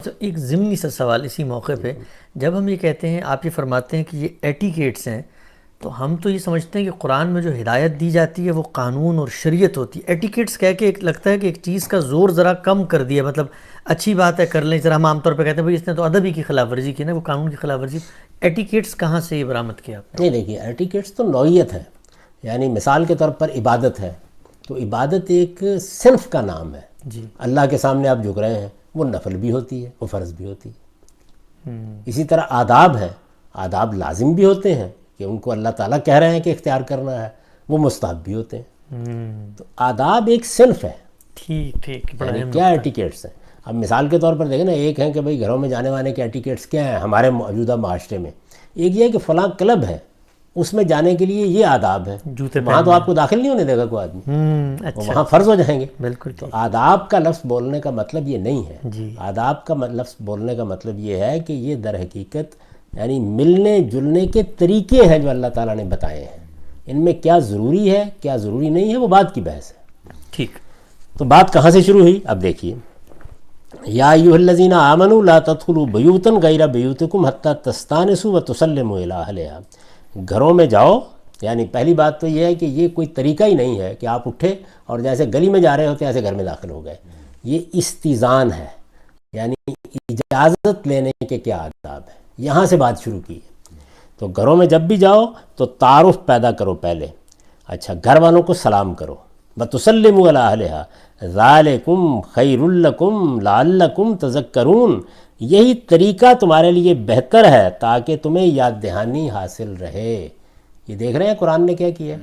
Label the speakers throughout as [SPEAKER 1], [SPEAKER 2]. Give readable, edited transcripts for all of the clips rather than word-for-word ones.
[SPEAKER 1] تو ایک ضمنی سا سوال اسی موقع پہ، جب ہم یہ کہتے ہیں، آپ یہ فرماتے ہیں کہ یہ ایٹیکیٹس ہیں، تو ہم تو یہ سمجھتے ہیں کہ قرآن میں جو ہدایت دی جاتی ہے وہ قانون اور شریعت ہوتی ہے۔ ایٹیکیٹس کہہ کے ایک لگتا ہے کہ ایک چیز کا زور ذرا کم کر دیا، مطلب اچھی بات ہے کر لیں، ذرا ہم عام طور پہ کہتے ہیں بھئی اس نے تو ادب ہی کی خلاف ورزی کی نا، وہ قانون کی خلاف ورزی۔ ایٹیکیٹس کہاں سے یہ برآمد کیا آپ نے؟
[SPEAKER 2] نہیں دیکھیے، ایٹیکیٹس تو نوعیت ہے، یعنی مثال کے طور پر عبادت ہے، تو عبادت ایک صنف کا نام ہے۔
[SPEAKER 1] جی،
[SPEAKER 2] اللہ کے سامنے آپ جھک رہے ہیں، وہ نفل بھی ہوتی ہے، وہ فرض بھی ہوتی ہے۔ اسی طرح آداب ہیں، آداب لازم بھی ہوتے ہیں کہ ان کو اللہ تعالیٰ کہہ رہے ہیں کہ اختیار کرنا ہے، وہ مستحب بھی ہوتے ہیں۔ تو آداب ایک صنف ہے،
[SPEAKER 1] ٹھیک ٹھیک، بڑا
[SPEAKER 2] یعنی
[SPEAKER 1] اہم
[SPEAKER 2] کیا
[SPEAKER 1] نکتہ۔
[SPEAKER 2] ایٹیکیٹس ہیں۔ اب مثال کے طور پر دیکھیں نا، ایک ہے کہ بھئی گھروں میں جانے وانے کے ایٹیکیٹس کیا ہیں ہمارے موجودہ معاشرے میں۔ ایک یہ ہے کہ فلاں کلب ہے، اس میں جانے کے لیے یہ آداب ہیں،
[SPEAKER 1] جوتے
[SPEAKER 2] وہاں تو آپ کو داخل نہیں ہونے دے گا کوئی آدمی،
[SPEAKER 1] اچھا،
[SPEAKER 2] وہاں فرض ہو جائیں گے۔
[SPEAKER 1] بالکل
[SPEAKER 2] تو
[SPEAKER 1] ٹھیک۔
[SPEAKER 2] آداب کا لفظ بولنے کا مطلب یہ نہیں ہے،
[SPEAKER 1] جی،
[SPEAKER 2] آداب کا لفظ بولنے کا مطلب یہ ہے کہ یہ در حقیقت یعنی ملنے جلنے کے طریقے ہیں جو اللہ تعالیٰ نے بتائے ہیں، ان میں کیا ضروری ہے کیا ضروری نہیں ہے وہ بات کی بحث ہے۔
[SPEAKER 1] ٹھیک۔
[SPEAKER 2] تو بات کہاں سے شروع ہوئی؟ اب دیکھیے، یا ایھا الذین آمنوا لا تدخلوا بیوتا غیر بیوتکم حتی تستانسوا وتسلموا الی اہلہا۔ گھروں میں جاؤ، یعنی پہلی بات تو یہ ہے کہ یہ کوئی طریقہ ہی نہیں ہے کہ آپ اٹھے اور جیسے گلی میں جا رہے ہوتے ایسے گھر میں داخل ہو گئے۔ یہ استئذان ہے، یعنی اجازت لینے کے کیا آداب ہیں، یہاں سے بات شروع کی ہے۔ تو گھروں میں جب بھی جاؤ تو تعارف پیدا کرو پہلے، اچھا گھر والوں کو سلام کرو، وَتُسَلِّمُوا عَلَىٰ أَهْلِهَا ذَلِكُمْ خَيْرٌ لَكُمْ لَعَلَّكُمْ تَذَكَّرُونَ۔ یہی طریقہ تمہارے لیے بہتر ہے تاکہ تمہیں یاد دہانی حاصل رہے۔ یہ دیکھ رہے ہیں قرآن نے کیا کیا ہے،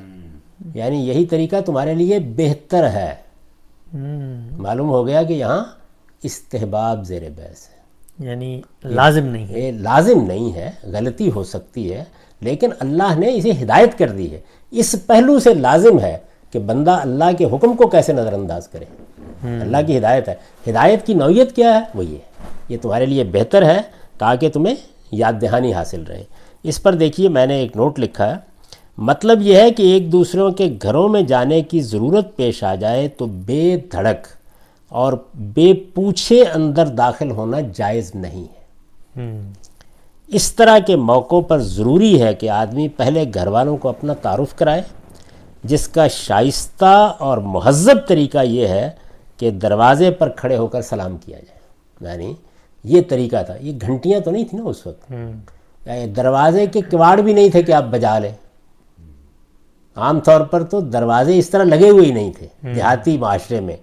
[SPEAKER 2] یعنی یہی طریقہ تمہارے لیے بہتر ہے۔ معلوم ہو گیا کہ یہاں استحباب زیر بحث ہے،
[SPEAKER 1] یعنی لازم نہیں ہے۔
[SPEAKER 2] یہ لازم نہیں ہے، غلطی ہو سکتی ہے، لیکن اللہ نے اسے ہدایت کر دی ہے۔ اس پہلو سے لازم ہے کہ بندہ اللہ کے حکم کو کیسے نظر انداز کرے۔ اللہ کی ہدایت ہے، ہدایت کی نوعیت کیا ہے؟ وہ یہ تمہارے لیے بہتر ہے تاکہ تمہیں یاد دہانی حاصل رہے۔ اس پر دیکھیے میں نے ایک نوٹ لکھا ہے، مطلب یہ ہے کہ ایک دوسروں کے گھروں میں جانے کی ضرورت پیش آ جائے تو بے دھڑک اور بے پوچھے اندر داخل ہونا جائز نہیں ہے۔ اس طرح کے موقعوں پر ضروری ہے کہ آدمی پہلے گھر والوں کو اپنا تعارف کرائے، جس کا شائستہ اور مہذب طریقہ یہ ہے کہ دروازے پر کھڑے ہو کر سلام کیا جائے۔ یعنی یہ طریقہ تھا، یہ گھنٹیاں تو نہیں تھیں نا اس وقت، دروازے کے کواڑ بھی نہیں تھے کہ آپ بجا لیں۔ عام طور پر تو دروازے اس طرح لگے ہوئے ہی نہیں تھے دیہاتی معاشرے میں،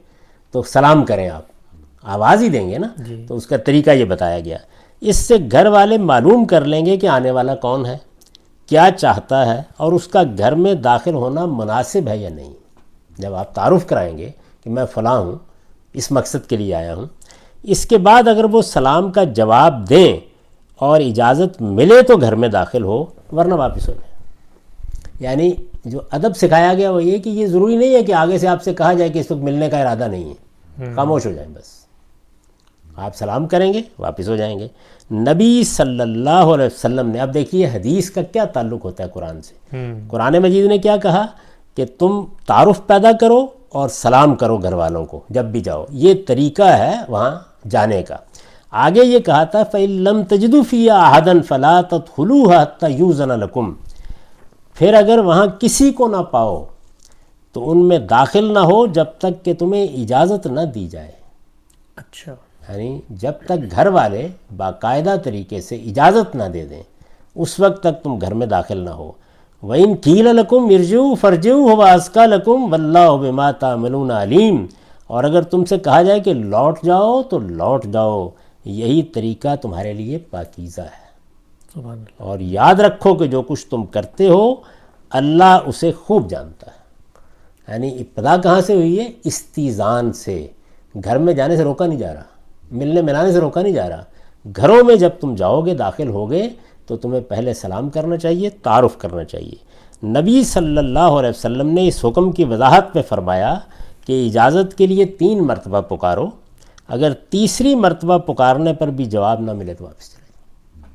[SPEAKER 2] تو سلام کریں آپ آواز ہی دیں گے نا، تو اس کا طریقہ یہ بتایا گیا۔ اس سے گھر والے معلوم کر لیں گے کہ آنے والا کون ہے، کیا چاہتا ہے، اور اس کا گھر میں داخل ہونا مناسب ہے یا نہیں۔ جب آپ تعارف کرائیں گے کہ میں فلاں ہوں، اس مقصد کے لیے آیا ہوں، اس کے بعد اگر وہ سلام کا جواب دیں اور اجازت ملے تو گھر میں داخل ہو، ورنہ واپس ہو جائے۔ یعنی جو ادب سکھایا گیا وہ یہ کہ یہ ضروری نہیں ہے کہ آگے سے آپ سے کہا جائے کہ اس وقت ملنے کا ارادہ نہیں ہے، خاموش ہو جائیں، بس آپ سلام کریں گے واپس ہو جائیں گے۔ نبی صلی اللہ علیہ وسلم نے، اب دیکھیے حدیث کا کیا تعلق ہوتا ہے قرآن سے۔ قرآن مجید نے کیا کہا کہ تم تعارف پیدا کرو اور سلام کرو گھر والوں کو جب بھی جاؤ، یہ طریقہ ہے وہاں جانے کا۔ آگے یہ کہا تھا فَإِن لَمْ تَجِدُوا فِيهَا أَحَدًا فَلَا تَدْخُلُوهَا حَتَّى يُؤْذَنَ لَكُمْ۔ پھر اگر وہاں کسی کو نہ پاؤ تو ان میں داخل نہ ہو جب تک کہ تمہیں اجازت نہ دی جائے۔
[SPEAKER 1] اچھا،
[SPEAKER 2] یعنی جب تک گھر والے باقاعدہ طریقے سے اجازت نہ دے دیں اس وقت تک تم گھر میں داخل نہ ہو۔ وَإِن قِيلَ لَكُمْ ارْجِعُوا فَارْجِعُوا هُوَ أَزْكَىٰ لَكُمْ وَاللَّهُ بِمَا تَعْمَلُونَ عَلِيمٌ۔ اور اگر تم سے کہا جائے کہ لوٹ جاؤ تو لوٹ جاؤ، یہی طریقہ تمہارے لیے پاکیزہ ہے۔
[SPEAKER 1] سبحان اللہ۔
[SPEAKER 2] اور یاد رکھو کہ جو کچھ تم کرتے ہو اللہ اسے خوب جانتا ہے۔ یعنی ابتدا کہاں سے ہوئی ہے؟ استئذان سے۔ گھر میں جانے سے روکا نہیں جا رہا، ملنے ملانے سے روکا نہیں جا رہا۔ گھروں میں جب تم جاؤ گے، داخل ہوگے، تو تمہیں پہلے سلام کرنا چاہیے، تعارف کرنا چاہیے۔ نبی صلی اللہ علیہ وسلم نے اس حکم کی وضاحت میں فرمایا کہ اجازت کے لیے 3 مرتبہ پکارو، اگر تیسری مرتبہ پکارنے پر بھی جواب نہ ملے تو واپس چلے جاؤ۔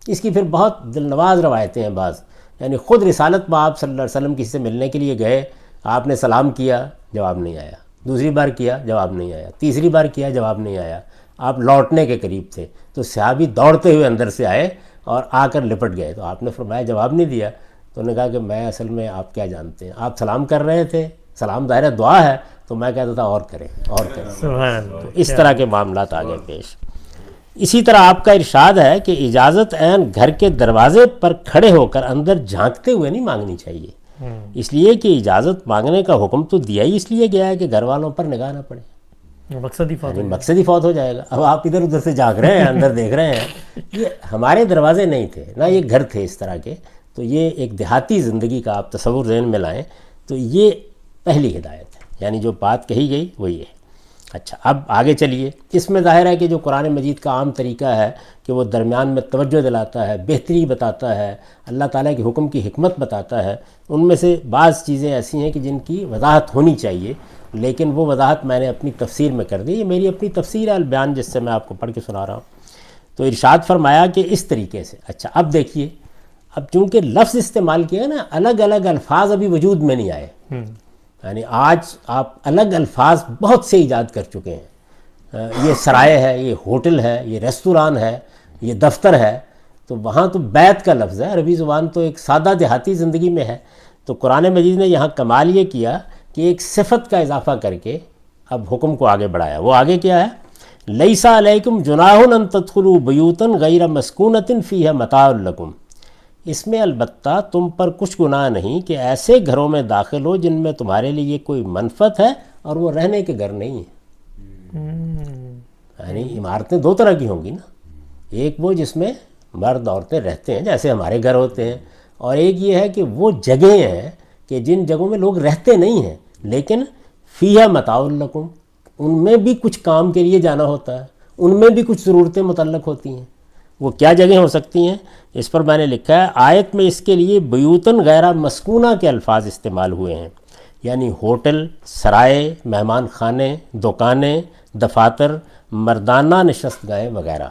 [SPEAKER 2] اس کی پھر بہت دلنواز روایتیں ہیں بعض، یعنی خود رسالت میں آپ صلی اللہ علیہ وسلم کسی سے ملنے کے لیے گئے، آپ نے سلام کیا، جواب نہیں آیا، دوسری بار کیا، جواب نہیں آیا، تیسری بار کیا، جواب نہیں آیا، آپ لوٹنے کے قریب تھے تو صحابی دوڑتے ہوئے اندر سے آئے اور آ کر لپٹ گئے. تو آپ نے فرمایا جواب نہیں دیا. تو انہوں نے کہا کہ میں اصل میں آپ کیا جانتے ہیں, آپ سلام کر رہے تھے, سلام ظاہر دعا ہے, تو میں کہتا تھا اور کریں اور کریں. تو اس طرح کے معاملات آگے پیش. اسی طرح آپ کا ارشاد ہے کہ اجازت عین گھر کے دروازے پر کھڑے ہو کر اندر جھانکتے ہوئے نہیں مانگنی چاہیے, اس لیے کہ اجازت مانگنے کا حکم تو دیا ہی اس لیے گیا ہے کہ گھر والوں پر نگاہ نہ پڑے, مقصد ہی فوت ہو جائے گا. اب آپ ادھر ادھر سے جھانک رہے ہیں, اندر دیکھ رہے ہیں. یہ ہمارے دروازے نہیں تھے نہ یہ گھر تھے اس طرح کے. تو یہ ایک دیہاتی زندگی کا آپ تصور ذہن میں لائیں تو یہ پہلی ہدایت ہے, یعنی جو بات کہی گئی وہ یہ ہے. اچھا اب آگے چلیے. اس میں ظاہر ہے کہ جو قرآن مجید کا عام طریقہ ہے کہ وہ درمیان میں توجہ دلاتا ہے, بہتری بتاتا ہے, اللہ تعالیٰ کے حکم کی حکمت بتاتا ہے. ان میں سے بعض چیزیں ایسی ہیں کہ جن کی وضاحت ہونی چاہیے, لیکن وہ وضاحت میں نے اپنی تفسیر میں کر دی. یہ میری اپنی تفسیر ہے البیان, جس سے میں آپ کو پڑھ کے سنا رہا ہوں. تو ارشاد فرمایا کہ اس طریقے سے. اچھا اب دیکھیے, اب چونکہ لفظ استعمال کیا نا, الگ الگ الفاظ ابھی وجود میں نہیں آئے. یعنی آج آپ الگ الفاظ بہت سے ایجاد کر چکے ہیں. یہ سرائے ہے, یہ ہوٹل ہے, یہ ریستوران ہے, یہ دفتر ہے. تو وہاں تو بیت کا لفظ ہے, عربی زبان تو ایک سادہ دیہاتی زندگی میں ہے. تو قرآن مجید نے یہاں کمال یہ کیا کہ ایک صفت کا اضافہ کر کے اب حکم کو آگے بڑھایا. وہ آگے کیا ہے؟ لیسا علیکم جناح ان تدخلوا بیوتا غیر مسکونۃ فیہا متاع لکم. اس میں البتہ تم پر کچھ گناہ نہیں کہ ایسے گھروں میں داخل ہو جن میں تمہارے لیے کوئی منفعت ہے اور وہ رہنے کے گھر نہیں ہیں. یعنی عمارتیں دو طرح کی ہوں گی نا, ایک وہ جس میں مرد عورتیں رہتے ہیں جیسے ہمارے گھر ہوتے ہیں, اور ایک یہ ہے کہ وہ جگہیں ہیں کہ جن جگہوں میں لوگ رہتے نہیں ہیں لیکن فیہا متاع لکم, ان میں بھی کچھ کام کے لیے جانا ہوتا ہے, ان میں بھی کچھ ضرورتیں متعلق ہوتی ہیں. وہ کیا جگہیں ہو سکتی ہیں؟ اس پر میں نے لکھا ہے آیت میں اس کے لیے بیوتن غیر مسکونہ کے الفاظ استعمال ہوئے ہیں, یعنی ہوٹل, سرائے, مہمان خانے, دکانیں, دفاتر, مردانہ نشست گاہیں وغیرہ.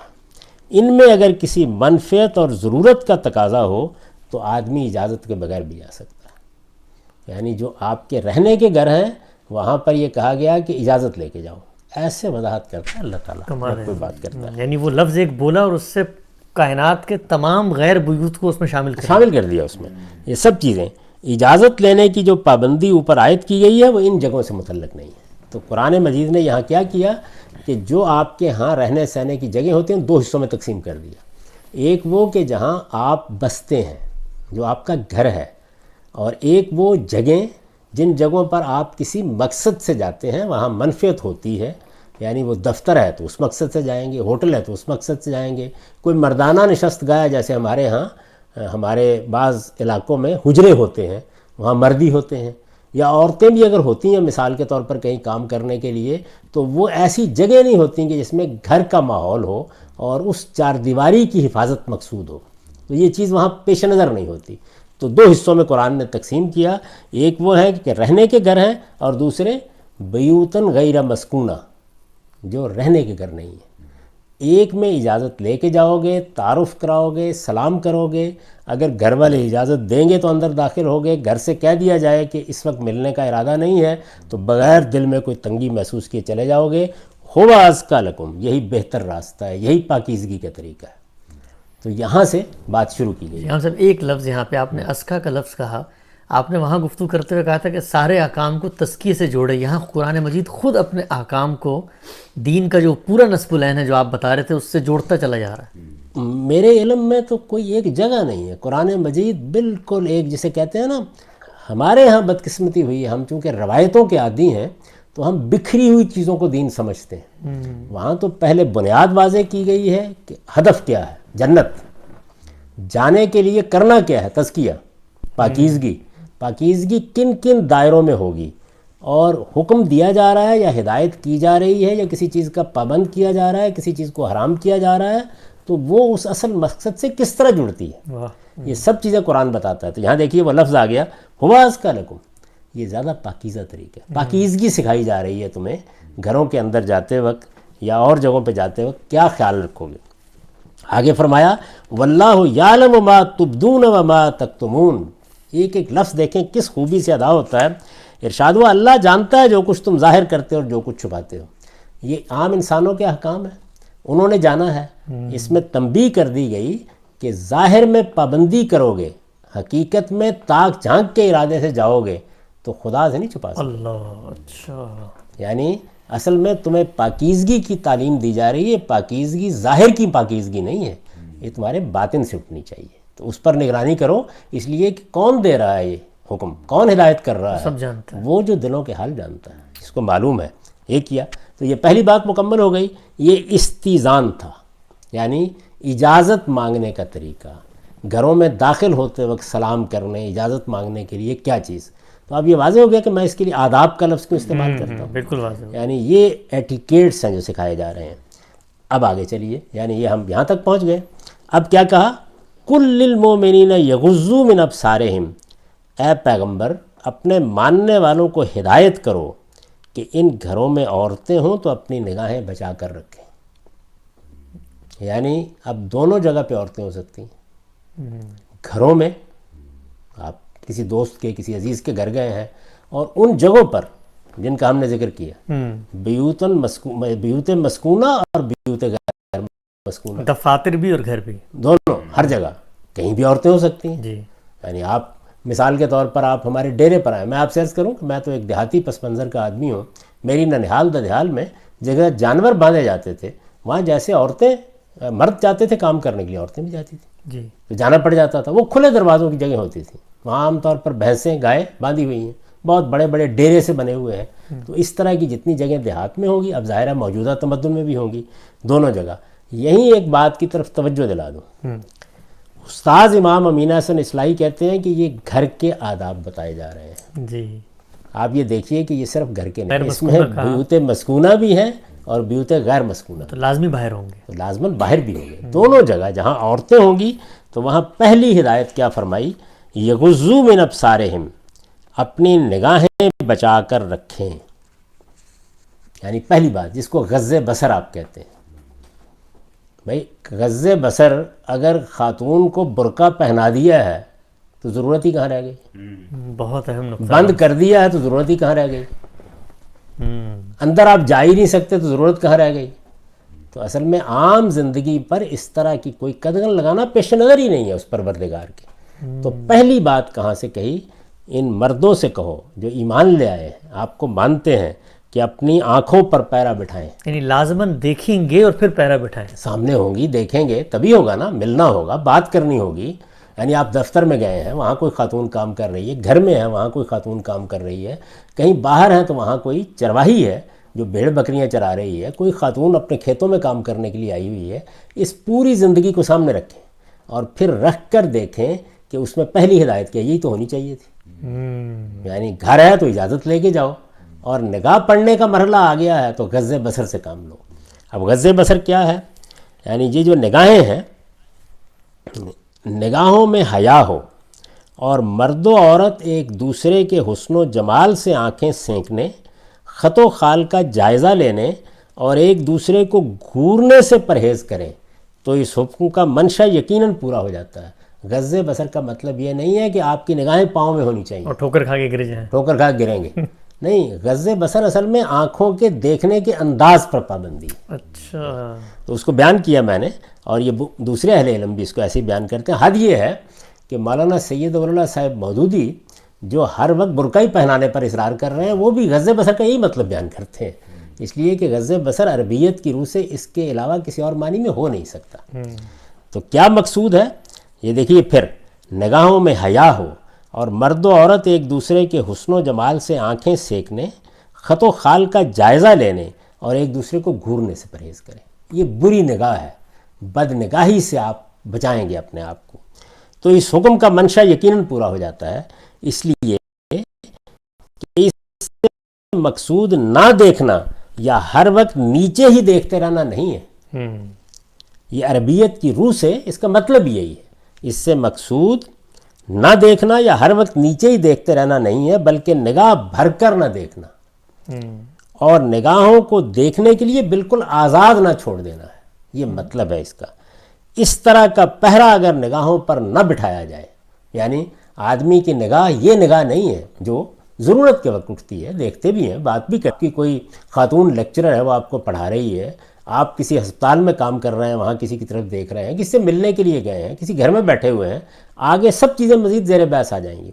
[SPEAKER 2] ان میں اگر کسی منفعت اور ضرورت کا تقاضا ہو تو آدمی اجازت کے بغیر بھی جا سکتا ہے. یعنی جو آپ کے رہنے کے گھر ہیں وہاں پر یہ کہا گیا کہ اجازت لے کے جاؤ. ایسے وضاحت کرتا ہے اللہ تعالیٰ جب کوئی بات کرتا ہے.
[SPEAKER 1] یعنی وہ لفظ ایک بولا اور اس سے کائنات کے تمام غیر بیوت کو اس میں شامل
[SPEAKER 2] کر دیا. اس میں یہ سب چیزیں, اجازت لینے کی جو پابندی اوپر عائد کی گئی ہے وہ ان جگہوں سے متعلق نہیں ہے. تو قرآن مجید نے یہاں کیا کیا کہ جو آپ کے ہاں رہنے سہنے کی جگہیں ہوتی ہیں دو حصوں میں تقسیم کر دیا. ایک وہ کہ جہاں آپ بستے ہیں, جو آپ کا گھر ہے, اور ایک وہ جگہیں جن جگہوں پر آپ کسی مقصد سے جاتے ہیں, وہاں منفعت ہوتی ہے. یعنی وہ دفتر ہے تو اس مقصد سے جائیں گے, ہوٹل ہے تو اس مقصد سے جائیں گے, کوئی مردانہ نشست گاہ جیسے ہمارے ہاں ہمارے بعض علاقوں میں حجرے ہوتے ہیں, وہاں مردی ہوتے ہیں, یا عورتیں بھی اگر ہوتی ہیں مثال کے طور پر کہیں کام کرنے کے لیے, تو وہ ایسی جگہ نہیں ہوتی کہ جس میں گھر کا ماحول ہو اور اس چار دیواری کی حفاظت مقصود ہو. تو یہ چیز وہاں پیش نظر نہیں ہوتی. تو دو حصوں میں قرآن نے تقسیم کیا. ایک وہ ہے کہ رہنے کے گھر ہیں, اور دوسرے بیوتن غیر مسکونہ, جو رہنے کے گھر نہیں ہیں. ایک میں اجازت لے کے جاؤ گے, تعارف کراؤ گے, سلام کرو گے, اگر گھر والے اجازت دیں گے تو اندر داخل ہوگے. گھر سے کہہ دیا جائے کہ اس وقت ملنے کا ارادہ نہیں ہے تو بغیر دل میں کوئی تنگی محسوس کیے چلے جاؤ گے. ہوا ازکا لکم, یہی بہتر راستہ ہے, یہی پاکیزگی کا طریقہ ہے. تو یہاں سے بات شروع کی گئی.
[SPEAKER 1] یہاں صاحب ایک لفظ یہاں پہ آپ نے اسکا کا لفظ کہا, آپ نے وہاں گفتگو کرتے ہوئے کہا تھا کہ سارے احکام کو تزکیے سے جوڑے. یہاں قرآن مجید خود اپنے احکام کو دین کا جو پورا نصب العین ہے جو آپ بتا رہے تھے اس سے جوڑتا چلا جا رہا ہے.
[SPEAKER 2] میرے علم میں تو کوئی ایک جگہ نہیں ہے. قرآن مجید بالکل ایک, جسے کہتے ہیں نا, ہمارے ہاں بدقسمتی ہوئی ہے, ہم چونکہ روایتوں کے عادی ہیں تو ہم بکھری ہوئی چیزوں کو دین سمجھتے ہیں. وہاں تو پہلے بنیاد واضح کی گئی ہے کہ ہدف کیا ہے, جنت جانے کے لیے کرنا کیا ہے, تزکیہ, پاکیزگی. پاکیزگی کن کن دائروں میں ہوگی, اور حکم دیا جا رہا ہے یا ہدایت کی جا رہی ہے یا کسی چیز کا پابند کیا جا رہا ہے, کسی چیز کو حرام کیا جا رہا ہے, تو وہ اس اصل مقصد سے کس طرح جڑتی ہے. یہ سب چیزیں قرآن بتاتا ہے. تو یہاں دیکھیے وہ لفظ آ گیا ہوا ازکا لکم, یہ زیادہ پاکیزہ طریقہ ہے. پاکیزگی سکھائی جا رہی ہے تمہیں. گھروں کے اندر جاتے وقت یا اور جگہوں پہ جاتے وقت کیا خیال رکھو گے. آگے فرمایا واللہ یعلم ما تبدون وما تکتمون. ایک ایک لفظ دیکھیں کس خوبی سے ادا ہوتا ہے. ارشاد ہوا اللہ جانتا ہے جو کچھ تم ظاہر کرتے ہو اور جو کچھ چھپاتے ہو. یہ عام انسانوں کے احکام ہیں. انہوں نے جانا ہے. اس میں تنبیہ کر دی گئی کہ ظاہر میں پابندی کرو گے، حقیقت میں تاک جھانک کے ارادے سے جاؤ گے تو خدا سے نہیں چھپا سکتے.
[SPEAKER 1] اللہ، اچھا.
[SPEAKER 2] یعنی اصل میں تمہیں پاکیزگی کی تعلیم دی جا رہی ہے. پاکیزگی ظاہر کی پاکیزگی نہیں ہے، یہ تمہارے باطن سے اٹھنی چاہیے. تو اس پر نگرانی کرو، اس لیے کہ کون دے رہا ہے یہ حکم، کون ہدایت کر رہا ہے،
[SPEAKER 1] سب جانتا ہے.
[SPEAKER 2] وہ جو دلوں کے حال جانتا ہے، اس کو معلوم ہے. یہ کیا تو یہ پہلی بات مکمل ہو گئی. یہ استیزان تھا، یعنی اجازت مانگنے کا طریقہ. گھروں میں داخل ہوتے وقت سلام کرنے، اجازت مانگنے کے لیے کیا چیز. تو اب یہ واضح ہو گیا کہ میں اس کے لیے آداب کا لفظ کیوں استعمال کرتا ہوں.
[SPEAKER 1] بالکل واضح ہو.
[SPEAKER 2] یعنی یہ ایٹیکیٹس ہیں جو سکھائے جا رہے ہیں. اب آگے چلیے، یعنی یہ ہم یہاں تک پہنچ گئے. اب کیا کہا؟ کل للمؤمنین یغضوا من ابصارہم، اے پیغمبر اپنے ماننے والوں کو ہدایت کرو کہ ان گھروں میں عورتیں ہوں تو اپنی نگاہیں بچا کر رکھیں. یعنی اب دونوں جگہ پہ عورتیں ہو سکتی ہیں. گھروں میں آپ کسی دوست کے، کسی عزیز کے گھر گئے ہیں، اور ان جگہوں پر جن کا ہم نے ذکر کیا، بیوت مسکونہ اور بیوت غیر مسکونہ،
[SPEAKER 1] دفاتر بھی اور گھر بھی،
[SPEAKER 2] دونوں، ہر جگہ کہیں بھی عورتیں ہو سکتی ہیں.
[SPEAKER 1] جی.
[SPEAKER 2] یعنی آپ مثال کے طور پر آپ ہمارے ڈیرے پر آئیں. میں آپ سے عرض کروں کہ میں تو ایک دیہاتی پس منظر کا آدمی ہوں. میری ننہال ددھیال میں جگہ جانور باندھے جاتے تھے، وہاں جیسے عورتیں، مرد جاتے تھے کام کرنے کے لیے، عورتیں بھی جاتی تھیں.
[SPEAKER 1] جی.
[SPEAKER 2] تو جانا پڑ جاتا تھا. وہ کھلے دروازوں کی جگہ ہوتی تھی، وہاں عام طور پر بھینسیں، گائے باندھی ہوئی ہیں، بہت بڑے بڑے ڈیرے سے بنے ہوئے ہیں. تو اس طرح کی جتنی جگہیں دیہات میں ہوگی، اب ظاہرہ موجودہ تمدن میں بھی ہوں گی، دونوں جگہ. یہیں ایک بات کی طرف توجہ دلا دوں. استاذ امام امین حسن اصلاحی کہتے ہیں کہ یہ گھر کے آداب بتائے جا رہے ہیں.
[SPEAKER 1] جی.
[SPEAKER 2] آپ یہ دیکھیے کہ یہ صرف گھر کے نہیں، اس میں بیوت مسکونہ بھی ہیں اور بیوت غیر مسکونہ،
[SPEAKER 1] تو لازمی باہر ہوں گے،
[SPEAKER 2] تو لازماً باہر بھی ہوں گے. دونوں جگہ جہاں عورتیں ہوں گی تو وہاں پہلی ہدایت کیا فرمائی؟ یغضوا من ابصارہم، اپنی نگاہیں بچا کر رکھیں. یعنی پہلی بات جس کو غض بصر آپ کہتے ہیں. بھائی غض بصر اگر خاتون کو برقع پہنا دیا ہے تو ضرورت ہی کہاں رہ گئی؟
[SPEAKER 1] بہت اہم نقطہ.
[SPEAKER 2] بند کر دیا ہے تو ضرورت ہی کہاں رہ گئی؟ اندر آپ جا ہی نہیں سکتے تو ضرورت کہاں رہ گئی؟ تو اصل میں عام زندگی پر اس طرح کی کوئی قدغن لگانا پیش نظر ہی نہیں ہے اس پروردگار کی. تو پہلی بات کہاں سے کہی؟ ان مردوں سے کہو جو ایمان لے آئے ہیں، آپ کو مانتے ہیں، کہ اپنی آنکھوں پر پیرا بٹھائیں.
[SPEAKER 1] یعنی لازماً دیکھیں گے اور پھر پیرا بٹھائیں.
[SPEAKER 2] سامنے ہوں گی، دیکھیں گے تبھی ہوگا نا، ملنا ہوگا، بات کرنی ہوگی. یعنی آپ دفتر میں گئے ہیں، وہاں کوئی خاتون کام کر رہی ہے، گھر میں ہیں وہاں کوئی خاتون کام کر رہی ہے، کہیں باہر ہیں تو وہاں کوئی چرواہی ہے جو بھیڑ بکریاں چرا رہی ہے، کوئی خاتون اپنے کھیتوں میں کام کرنے کے لیے آئی ہوئی ہے. اس پوری زندگی کو سامنے رکھیں اور پھر رکھ کر دیکھیں کہ اس میں پہلی ہدایت کیا؟ یہی تو ہونی چاہیے تھی. یعنی گھر ہے تو اجازت لے کے جاؤ، اور نگاہ پڑنے کا مرحلہ آ گیا ہے تو غض بصر سے کام لو. اب غض بصر کیا ہے؟ یعنی یہ جو نگاہیں ہیں، نگاہوں میں حیا ہو اور مرد و عورت ایک دوسرے کے حسن و جمال سے آنکھیں سینکنے، خط و خال کا جائزہ لینے اور ایک دوسرے کو گھورنے سے پرہیز کریں تو اس حکم کا منشا یقیناً پورا ہو جاتا ہے. غض بصر کا مطلب یہ نہیں ہے کہ آپ کی نگاہیں پاؤں میں ہونی چاہیے
[SPEAKER 1] اور ٹھوکر کھا کے گر جائیں،
[SPEAKER 2] ٹھوکر کھا کے گریں گے. نہیں، غض بصر اصل میں آنکھوں کے دیکھنے کے انداز پر پابندی.
[SPEAKER 1] اچھا.
[SPEAKER 2] تو اس کو بیان کیا میں نے، اور یہ دوسرے اہل علم بھی اس کو ایسے ہی بیان کرتے ہیں. حد یہ ہے کہ مولانا سید ولی اللہ صاحب مودودی جو ہر وقت برقع پہنانے پر اصرار کر رہے ہیں، وہ بھی غض بصر کا یہی مطلب بیان کرتے ہیں، اس لیے کہ غض بصر عربیت کی روح سے اس کے علاوہ کسی اور معنی میں ہو نہیں سکتا. تو کیا مقصود ہے؟ یہ دیکھیے، پھر نگاہوں میں حیا ہو اور مرد و عورت ایک دوسرے کے حسن و جمال سے آنکھیں سینکنے، خط و خال کا جائزہ لینے اور ایک دوسرے کو گھورنے سے پرہیز کریں. یہ بری نگاہ ہے، بد نگاہی سے آپ بچائیں گے اپنے آپ کو. تو اس حکم کا منشا یقیناً پورا ہو جاتا ہے، اس لیے کہ اس سے مقصود نہ دیکھنا یا ہر وقت نیچے ہی دیکھتے رہنا نہیں ہے. یہ عربیت کی روح سے اس کا مطلب یہی ہے. اس سے مقصود نہ دیکھنا یا ہر وقت نیچے ہی دیکھتے رہنا نہیں ہے، بلکہ نگاہ بھر کر نہ دیکھنا اور نگاہوں کو دیکھنے کے لیے بالکل آزاد نہ چھوڑ دینا ہے. یہ مطلب ہے اس کا. اس طرح کا پہرا اگر نگاہوں پر نہ بٹھایا جائے، یعنی آدمی کی نگاہ یہ نگاہ نہیں ہے جو ضرورت کے وقت اٹھتی ہے، دیکھتے بھی ہیں، بات بھی کرتی. کوئی خاتون لیکچرر ہے، وہ آپ کو پڑھا رہی ہے، آپ کسی ہسپتال میں کام کر رہے ہیں، وہاں کسی کی طرف دیکھ رہے ہیں، کسی سے ملنے کے لیے گئے ہیں، کسی گھر میں بیٹھے ہوئے ہیں، آگے سب چیزیں مزید زیر بحث آ جائیں گی.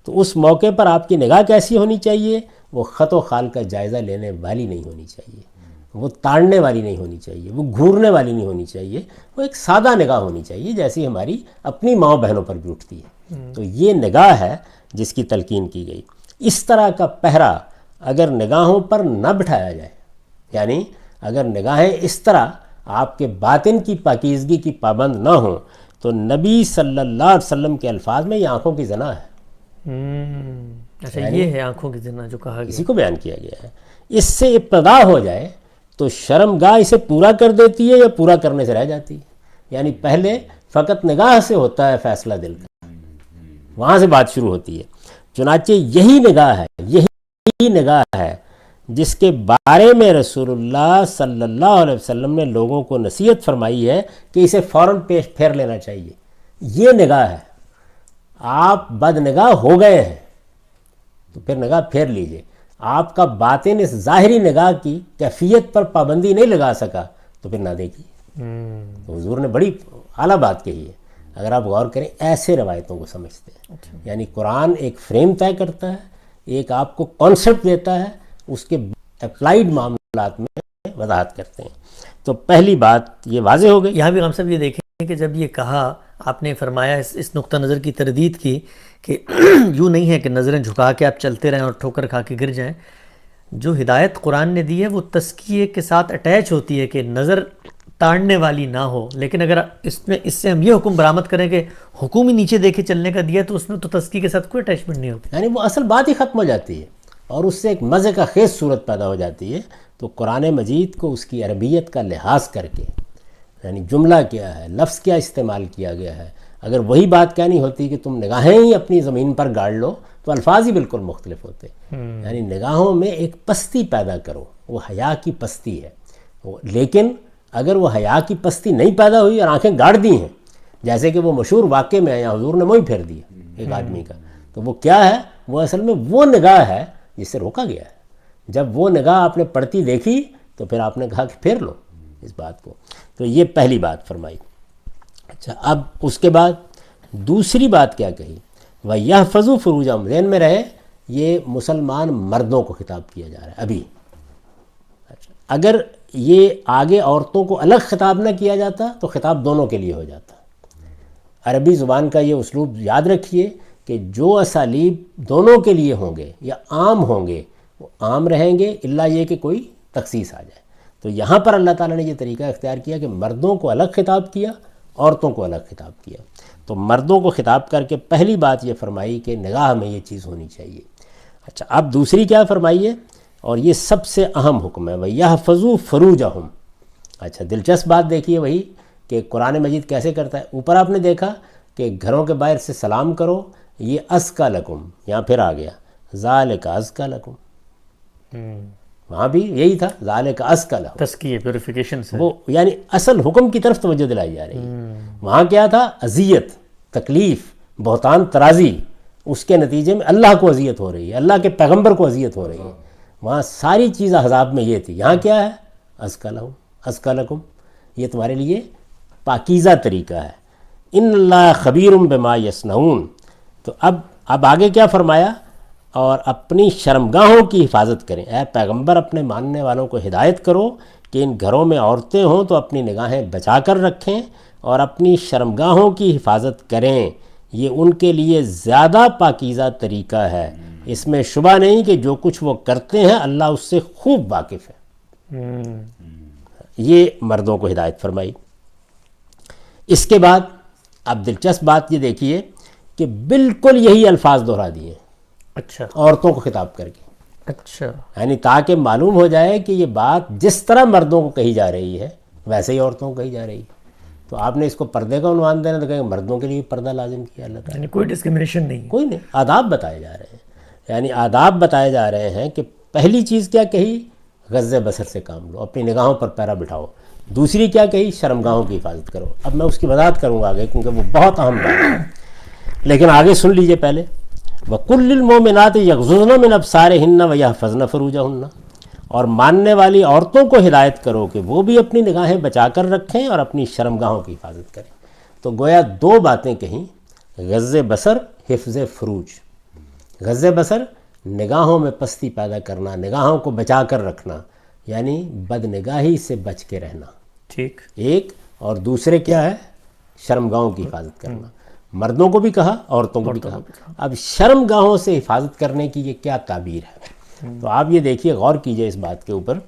[SPEAKER 2] تو اس موقع پر آپ کی نگاہ کیسی ہونی چاہیے؟ وہ خط و خال کا جائزہ لینے والی نہیں ہونی چاہیے، وہ تاڑنے والی نہیں ہونی چاہیے، وہ گھورنے والی نہیں ہونی چاہیے، وہ ایک سادہ نگاہ ہونی چاہیے جیسی ہماری اپنی ماں بہنوں پر بھی اٹھتی ہے. تو یہ نگاہ ہے جس کی تلقین کی گئی. اس طرح کا پہرا اگر نگاہوں پر نہ بٹھایا جائے، یعنی اگر نگاہیں اس طرح آپ کے باطن کی پاکیزگی کی پابند نہ ہوں، تو نبی صلی اللہ علیہ وسلم کے الفاظ میں یہ آنکھوں کی زنا ہے.
[SPEAKER 1] اچھا، یہ ہے آنکھوں کی زنا جو کہا گیا،
[SPEAKER 2] اسی کو بیان کیا گیا ہے. اس سے ابتدا ہو جائے تو شرمگاہ اسے پورا کر دیتی ہے یا پورا کرنے سے رہ جاتی ہے. یعنی پہلے فقط نگاہ سے ہوتا ہے فیصلہ دل کا، وہاں سے بات شروع ہوتی ہے. چنانچہ یہی نگاہ ہے جس کے بارے میں رسول اللہ صلی اللہ علیہ وسلم نے لوگوں کو نصیحت فرمائی ہے کہ اسے فوراً پھیر لینا چاہیے. یہ نگاہ ہے. آپ بد نگاہ ہو گئے ہیں تو پھر نگاہ پھیر لیجئے. آپ کا باطن اس ظاہری نگاہ کی کیفیت پر پابندی نہیں لگا سکا تو پھر نہ دیکھیے. تو حضور نے بڑی اعلیٰ بات کہی ہے. اگر آپ غور کریں ایسے روایتوں کو سمجھتے ہیں، یعنی قرآن ایک فریم طے کرتا ہے، ایک آپ کو کانسیپٹ دیتا ہے، اس کے اپلائیڈ معاملات میں وضاحت کرتے ہیں. تو پہلی بات یہ واضح ہو گئی.
[SPEAKER 1] یہاں بھی ہم سب یہ دیکھیں کہ جب یہ کہا آپ نے فرمایا، اس نقطہ نظر کی تردید کی کہ یوں نہیں ہے کہ نظریں جھکا کے آپ چلتے رہیں اور ٹھوکر کھا کے گر جائیں. جو ہدایت قرآن نے دی ہے وہ تزکیے کے ساتھ اٹیچ ہوتی ہے کہ نظر تاڑنے والی نہ ہو. لیکن اگر اس سے ہم یہ حکم برآمد کریں کہ حکم ہی نیچے دیکھے چلنے کا دیا تو اس میں تو تزکیے کے ساتھ کوئی اٹیچمنٹ نہیں ہوتی،
[SPEAKER 2] یعنی وہ اصل بات ہی ختم ہو جاتی ہے اور اس سے ایک مزے کا خیز صورت پیدا ہو جاتی ہے. تو قرآن مجید کو اس کی عربیت کا لحاظ کر کے، یعنی جملہ کیا ہے، لفظ کیا استعمال کیا گیا ہے، اگر وہی بات کہنی ہوتی کہ تم نگاہیں ہی اپنی زمین پر گاڑ لو تو الفاظ ہی بالکل مختلف ہوتے. یعنی نگاہوں میں ایک پستی پیدا کرو، وہ حیا کی پستی ہے. لیکن اگر وہ حیا کی پستی نہیں پیدا ہوئی اور آنکھیں گاڑ دی ہیں، جیسے کہ وہ مشہور واقعے میں ہے، حضور نے وہی پھیر دیا ایک آدمی کا، تو وہ کیا ہے؟ وہ اصل میں وہ نگاہ ہے جس سے روکا گیا ہے. جب وہ نگاہ آپ نے پڑتی دیکھی تو پھر آپ نے کہا کہ پھیر لو اس بات کو. تو یہ پہلی بات فرمائی. اچھا، اب اس کے بعد دوسری بات کیا کہی؟ وَيَحْفَظُوا فُرُوجَهُمْ. ذہن میں رہے یہ مسلمان مردوں کو خطاب کیا جا رہا ہے ابھی. اچھا، اگر یہ آگے عورتوں کو الگ خطاب نہ کیا جاتا تو خطاب دونوں کے لیے ہو جاتا. عربی زبان کا یہ اسلوب یاد رکھیے کہ جو اسالیب دونوں کے لیے ہوں گے یا عام ہوں گے وہ عام رہیں گے، الا یہ کہ کوئی تخصیص آ جائے. تو یہاں پر اللہ تعالیٰ نے یہ طریقہ اختیار کیا کہ مردوں کو الگ خطاب کیا، عورتوں کو الگ خطاب کیا. تو مردوں کو خطاب کر کے پہلی بات یہ فرمائی کہ نگاہ میں یہ چیز ہونی چاہیے. اچھا، اب دوسری کیا فرمائی ہے؟ اور یہ سب سے اہم حکم ہے، وَيَحْفَظُوا فُرُوجَهُمْ. اچھا، دلچسپ بات دیکھیے وہی کہ قرآن مجید کیسے کرتا ہے. اوپر آپ نے دیکھا کہ گھروں کے باہر سے سلام کرو، یہ ازکیٰ لکم، یہاں پھر آ گیا ذالک ازکیٰ لکم. وہاں بھی یہی تھا، ذالک ازکیٰ لکم،
[SPEAKER 1] تزکیہ، پیوریفیکیشن سے،
[SPEAKER 2] وہ یعنی اصل حکم کی طرف توجہ دلائی جا رہی ہے. وہاں کیا تھا؟ اذیت، تکلیف، بہتان ترازی، اس کے نتیجے میں اللہ کو اذیت ہو رہی ہے، اللہ کے پیغمبر کو اذیت ہو رہی ہے. وہاں ساری چیز احزاب میں یہ تھی. یہاں کیا ہے؟ ازکیٰ لہم، ازکیٰ لکم، یہ تمہارے لیے پاکیزہ طریقہ ہے. ان اللہ خبیر بما یصنعون. تو اب آگے کیا فرمایا؟ اور اپنی شرمگاہوں کی حفاظت کریں. اے پیغمبر، اپنے ماننے والوں کو ہدایت کرو کہ ان گھروں میں عورتیں ہوں تو اپنی نگاہیں بچا کر رکھیں اور اپنی شرمگاہوں کی حفاظت کریں. یہ ان کے لیے زیادہ پاکیزہ طریقہ ہے. اس میں شبہ نہیں کہ جو کچھ وہ کرتے ہیں اللہ اس سے خوب واقف ہے. یہ مردوں کو ہدایت فرمائی. اس کے بعد اب دلچسپ بات یہ دیکھیے کہ بالکل یہی الفاظ دہرا دیے
[SPEAKER 1] اچھا،
[SPEAKER 2] عورتوں کو خطاب کر کے.
[SPEAKER 1] اچھا،
[SPEAKER 2] یعنی تاکہ معلوم ہو جائے کہ یہ بات جس طرح مردوں کو کہی جا رہی ہے ویسے ہی عورتوں کو کہی جا رہی ہے. تو آپ نے اس کو پردے کا عنوان دینا تو کہ مردوں کے لیے پردہ لازم کیا اللہ تعالیٰ.
[SPEAKER 1] یعنی کوئی ڈسکرمنیشن نہیں،
[SPEAKER 2] کوئی نہیں. آداب بتائے جا رہے ہیں، یعنی آداب بتائے جا رہے ہیں کہ پہلی چیز کیا کہی؟ غض بصر سے کام لو، اپنی نگاہوں پر پیرا بٹھاؤ. دوسری کیا کہی؟ شرمگاہوں کی حفاظت کرو. اب میں اس کی وضاحت کروں گا آگے کیونکہ وہ بہت اہم بات ہے، لیکن آگے سن لیجئے پہلے. وَقُلْ لِلْمُؤْمِنَاتِ يَغْضُضْنَ مِنْ أَبْصَارِهِنَّ وَيَحْفَظْنَ فُرُوجَهُنَّ. اور ماننے والی عورتوں کو ہدایت کرو کہ وہ بھی اپنی نگاہیں بچا کر رکھیں اور اپنی شرمگاہوں کی حفاظت کریں۔ تو گویا دو باتیں کہیں، غض بصر، حفظ فروج۔ غض بصر نگاہوں میں پستی پیدا کرنا، نگاہوں کو بچا کر رکھنا، یعنی بد نگاہی سے بچ کے رہنا،
[SPEAKER 1] ٹھیک،
[SPEAKER 2] ایک، اور دوسرے کیا ہے، شرمگاہوں کی حفاظت کرنا۔ مردوں کو بھی کہا، عورتوں کو بھی کہا۔ اب شرمگاہوں سے حفاظت کرنے کی یہ کیا تعبیر ہے؟ تو آپ یہ دیکھیے، غور کیجئے اس بات کے اوپر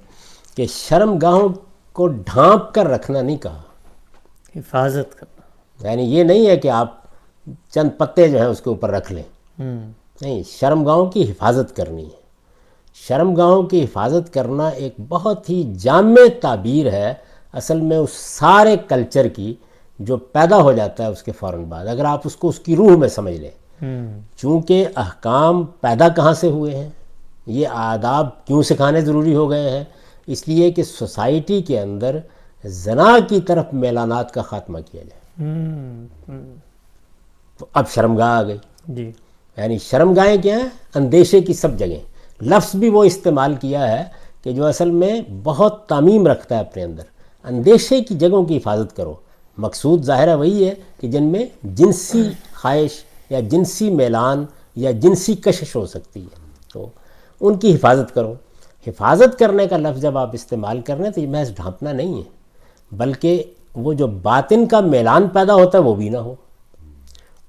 [SPEAKER 2] کہ شرمگاہوں کو ڈھانپ کر رکھنا نہیں کہا،
[SPEAKER 1] حفاظت کرنا،
[SPEAKER 2] یعنی یہ نہیں ہے کہ آپ چند پتے جو ہیں اس کے اوپر رکھ لیں، نہیں، شرمگاہوں کی حفاظت کرنی ہے۔ شرمگاہوں کی حفاظت کرنا ایک بہت ہی جامع تعبیر ہے اصل میں اس سارے کلچر کی جو پیدا ہو جاتا ہے اس کے فوراً بعد، اگر آپ اس کو اس کی روح میں سمجھ لیں۔ چونکہ احکام پیدا کہاں سے ہوئے ہیں، یہ آداب کیوں سکھانے ضروری ہو گئے ہیں؟ اس لیے کہ سوسائٹی کے اندر زنا کی طرف میلانات کا خاتمہ کیا جائے۔ تو اب شرمگاہ آ گئی،
[SPEAKER 1] جی،
[SPEAKER 2] یعنی شرمگاہیں کیا ہیں؟ اندیشے کی سب جگہیں۔ لفظ بھی وہ استعمال کیا ہے کہ جو اصل میں بہت تعمیم رکھتا ہے اپنے اندر، اندیشے کی جگہوں کی حفاظت کرو۔ مقصود ظاہر ہے وہی ہے کہ جن میں جنسی خواہش یا جنسی میلان یا جنسی کشش ہو سکتی ہے، تو ان کی حفاظت کرو۔ حفاظت کرنے کا لفظ جب آپ استعمال کر رہے ہیں تو یہ محض ڈھانپنا نہیں ہے، بلکہ وہ جو باطن کا میلان پیدا ہوتا ہے وہ بھی نہ ہو،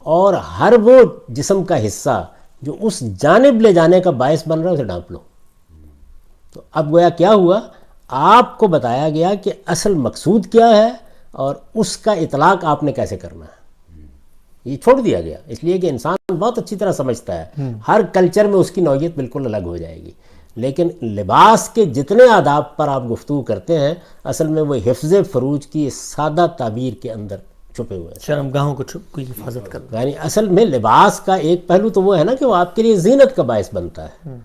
[SPEAKER 2] اور ہر وہ جسم کا حصہ جو اس جانب لے جانے کا باعث بن رہا ہے اسے ڈھانپ لو۔ تو اب گویا کیا ہوا، آپ کو بتایا گیا کہ اصل مقصود کیا ہے اور اس کا اطلاق آپ نے کیسے کرنا ہے، یہ چھوڑ دیا گیا، اس لیے کہ انسان بہت اچھی طرح سمجھتا ہے ہر کلچر میں اس کی نوعیت بالکل الگ ہو جائے گی، لیکن لباس کے جتنے آداب پر آپ گفتگو کرتے ہیں اصل میں وہ حفظ فروج کی سادہ تعبیر کے اندر چھپے ہوئے ہیں۔
[SPEAKER 1] شرمگاہوں کو حفاظت کرنا،
[SPEAKER 2] یعنی اصل میں لباس کا ایک پہلو تو وہ ہے نا کہ وہ آپ کے لیے زینت کا باعث بنتا ہے،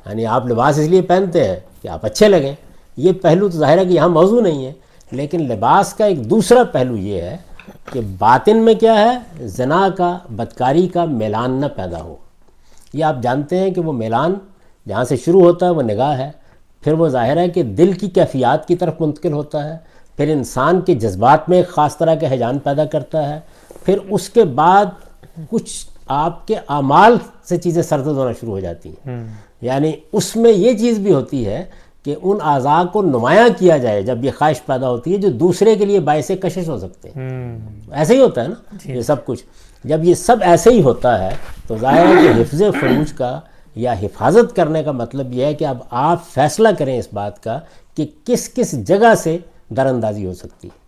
[SPEAKER 2] یعنی آپ لباس اس لیے پہنتے ہیں کہ آپ اچھے لگیں، یہ پہلو تو ظاہر ہے کہ یہاں موضوع نہیں ہے، لیکن لباس کا ایک دوسرا پہلو یہ ہے کہ باطن میں کیا ہے، زنا کا، بدکاری کا میلان نہ پیدا ہو۔ یہ آپ جانتے ہیں کہ وہ میلان جہاں سے شروع ہوتا ہے وہ نگاہ ہے، پھر وہ ظاہر ہے کہ دل کی کیفیات کی طرف منتقل ہوتا ہے، پھر انسان کے جذبات میں ایک خاص طرح کا ہیجان پیدا کرتا ہے، پھر اس کے بعد کچھ آپ کے اعمال سے چیزیں سرزد ہونا شروع ہو جاتی ہیں، یعنی اس میں یہ چیز بھی ہوتی ہے کہ ان اعضاء کو نمایاں کیا جائے جب یہ خواہش پیدا ہوتی ہے جو دوسرے کے لیے باعث کشش ہو سکتے ہیں۔ ایسے ہی ہوتا ہے نا یہ سب کچھ، جب یہ سب ایسے ہی ہوتا ہے تو ظاہر ہے کہ حفظ فروج کا یا حفاظت کرنے کا مطلب یہ ہے کہ اب آپ فیصلہ کریں اس بات کا کہ کس کس جگہ سے در اندازی ہو سکتی ہے۔